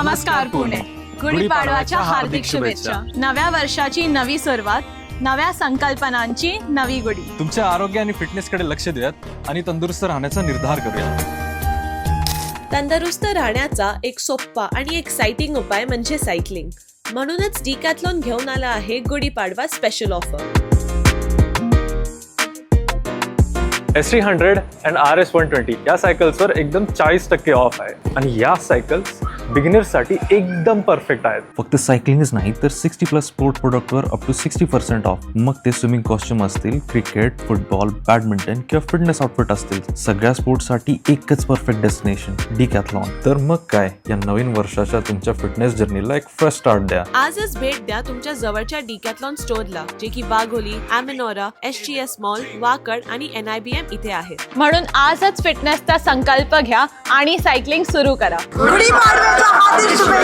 नमस्कार पुणे. गुढीपाडवाच्या हार्दिक शुभेच्छा. नव्या वर्षाची नवी सुरुवात, नव्या संकल्पनांची नवी गुढी. तुमच्या आरोग्य आणि फिटनेसकडे लक्ष देऊयात आणि तंदुरुस्त राहण्याचा निर्धार करूया. तंदुरुस्त राहण्याचा एक सोप्पा आणि एक्साइटिंग उपाय म्हणजे सायकलिंग. म्हणूनच डिकॅथलॉन घेऊन आला आहे गुढीपाडवा स्पेशल ऑफर. S300 आणि RS120 या सायकल्सवर एकदम 40% ऑफ आहे आणि या सायकल्स बिगिनर्ससाठी एकदम परफेक्ट आहेत. फक्त सायकलिंगच नाही तर 60+ स्पोर्ट प्रोडक्टवर अप टू 60% ऑफ. मग ते स्विमिंग कॉस्ट्युम असतील, क्रिकेट, फुटबॉल, बॅडमिंटन किंवा फिटनेस आउटफिट असतील, सगळ्या स्पोर्ट्ससाठी एकच परफेक्ट डेस्टिनेशन डिकॅथलॉन. तर मग काय, या नवीन वर्षाच्या तुमच्या फिटनेस जर्नीला एक फ्रेश स्टार्ट द्या. आजच भेट द्या तुमच्या जवळच्या डिकॅथलॉन स्टोअरला, जे की बागोली, ॲमेनोरा, SGS मॉल, वाकड आणि NIBM इथे आहेत. म्हणून आजच फिटनेसचा संकल्प घ्या आणि सायकलिंग सुरू करा. गुढीपाडव्याच्या हार्दिक शुभेच्छा.